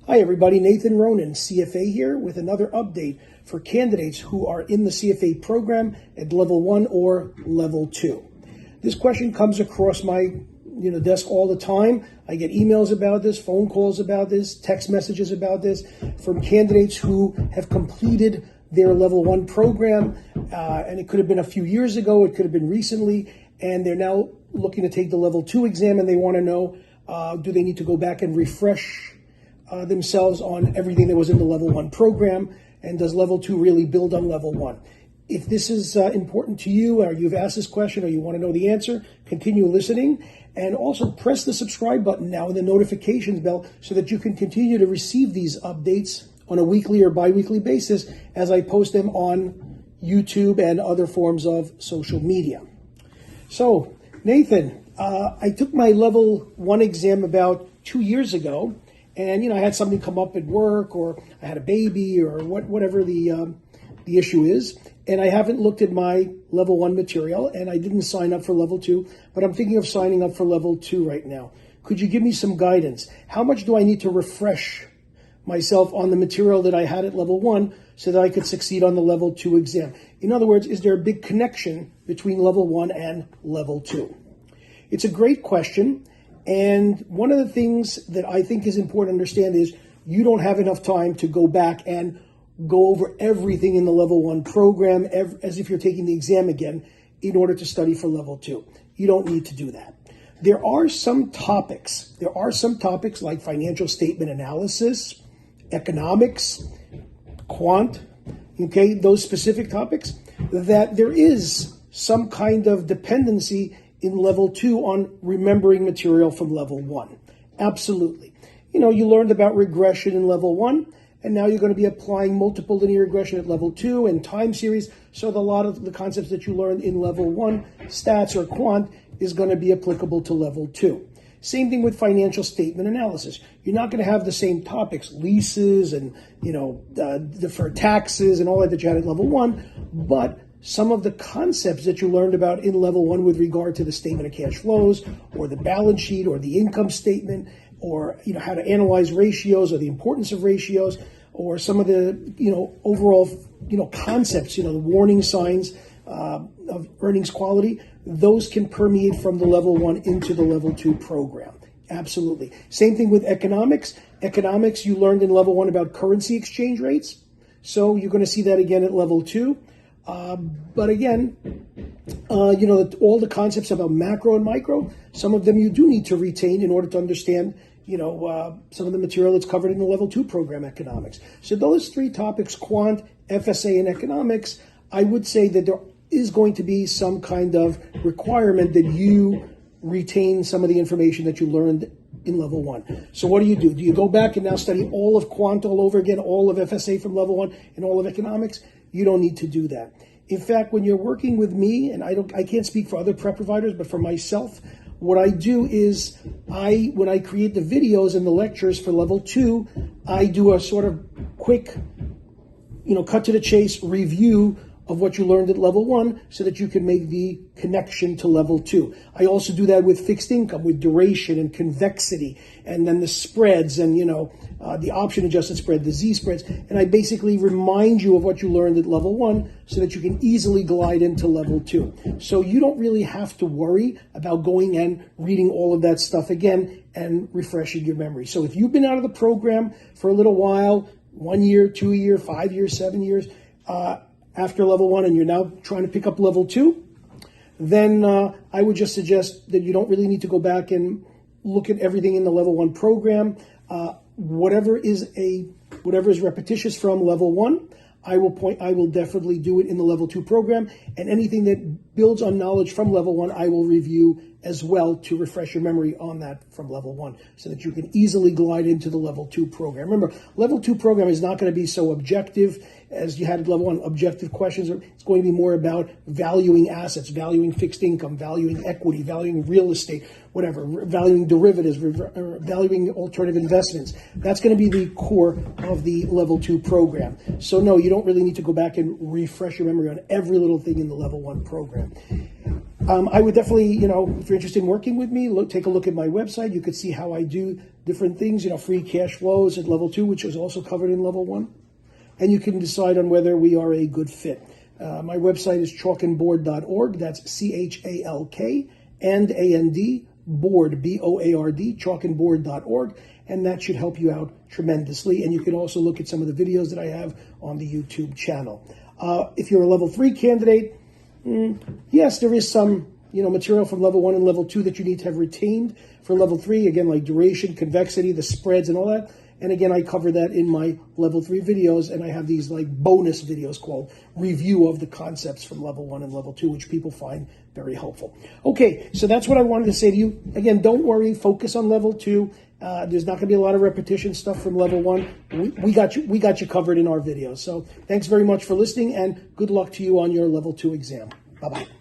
Hi everybody, Nathan Ronen, CFA here with another update for candidates who are in the CFA program at level 1 or level 2. This question comes across my desk all the time. I get emails about this, phone calls about this, text messages about this from candidates who have completed their level 1 program, and it could have been a few years ago, it could have been recently, and they're now looking to take the level 2 exam, and they want to know, do they need to go back and refresh themselves on everything that was in the level 1 program, and does level 2 really build on level 1? If this is important to you, or you've asked this question, or you want to know the answer, continue listening, and also press the subscribe button now and the notifications bell so that you can continue to receive these updates on a weekly or bi-weekly basis as I post them on YouTube and other forms of social media. So, Nathan, I took my level 1 exam about 2 years ago, and I had something come up at work, or I had a baby, or whatever the issue is, and I haven't looked at my level 1 material, and I didn't sign up for level 2, but I'm thinking of signing up for level 2 right now. Could you give me some guidance? How much do I need to refresh myself on the material that I had at level 1 so that I could succeed on the level 2 exam? In other words, is there a big connection between level 1 and level 2? It's a great question. And one of the things that I think is important to understand is you don't have enough time to go back and go over everything in the level 1 program as if you're taking the exam again in order to study for level 2. You don't need to do that. There are some topics like financial statement analysis, economics, quant, okay, those specific topics, that there is some kind of dependency in level 2 on remembering material from level 1. Absolutely. You learned about regression in level 1, and now you're going to be applying multiple linear regression at level 2 and time series, so a lot of the concepts that you learned in level 1, stats or quant, is going to be applicable to level 2. Same thing with financial statement analysis. You're not going to have the same topics, leases and, deferred taxes and all that you had at level 1, but some of the concepts that you learned about in level 1 with regard to the statement of cash flows or the balance sheet or the income statement or, how to analyze ratios or the importance of ratios or some of the, overall, concepts, the warning signs of earnings quality, those can permeate from the level 1 into the level 2 program. Absolutely. Same thing with economics. Economics, you learned in level 1 about currency exchange rates. So you're going to see that again at level 2. But again, all the concepts about macro and micro, some of them you do need to retain in order to understand, some of the material that's covered in the level 2 program economics. So those 3 topics, quant, FSA, and economics, I would say that there is going to be some kind of requirement that you retain some of the information that you learned in level 1. So what do? Do you go back and now study all of quant all over again, all of FSA from level 1 and all of economics? You don't need to do that. In fact, when you're working with me, and I can't speak for other prep providers, but for myself, what I do is when I create the videos and the lectures for level 2, I do a sort of quick, cut to the chase review of what you learned at level 1 so that you can make the connection to level 2. I also do that with fixed income, with duration and convexity, and then the spreads and, the option adjusted spread, the Z spreads. And I basically remind you of what you learned at level 1 so that you can easily glide into level 2. So you don't really have to worry about going and reading all of that stuff again and refreshing your memory. So if you've been out of the program for a little while, 1 year, 2 years, 5 years, 7 years, after level 1 and you're now trying to pick up level 2, then I would just suggest that you don't really need to go back and look at everything in the level 1 program. Whatever is repetitious from level 1, I will definitely do it in the level 2 program, and anything that builds on knowledge from level 1, I will review as well to refresh your memory on that from level 1 so that you can easily glide into the level 2 program. Remember, level 2 program is not going to be so objective as you had at level 1, objective questions. It's going to be more about valuing assets, valuing fixed income, valuing equity, valuing real estate, whatever, valuing derivatives, valuing alternative investments. That's going to be the core of the level 2 program. So no, you don't really need to go back and refresh your memory on every little thing in the level 1 program. I would definitely, if you're interested in working with me, take a look at my website. You could see how I do different things, free cash flows at level 2, which is also covered in level 1. And you can decide on whether we are a good fit. My website is chalkandboard.org. That's CHALK&AND, board, BOARD, chalkandboard.org. And that should help you out tremendously. And you can also look at some of the videos that I have on the YouTube channel. If you're a level 3 candidate, yes, there is some material from level 1 and level 2 that you need to have retained for level 3. Again, like duration, convexity, the spreads, and all that. And again, I cover that in my level 3 videos, and I have these like bonus videos called review of the concepts from level 1 and level 2, which people find very helpful. Okay, so that's what I wanted to say to you. Again, don't worry, focus on level 2. There's not going to be a lot of repetition stuff from level 1. We got you covered in our videos. So thanks very much for listening, and good luck to you on your level 2 exam. Bye-bye.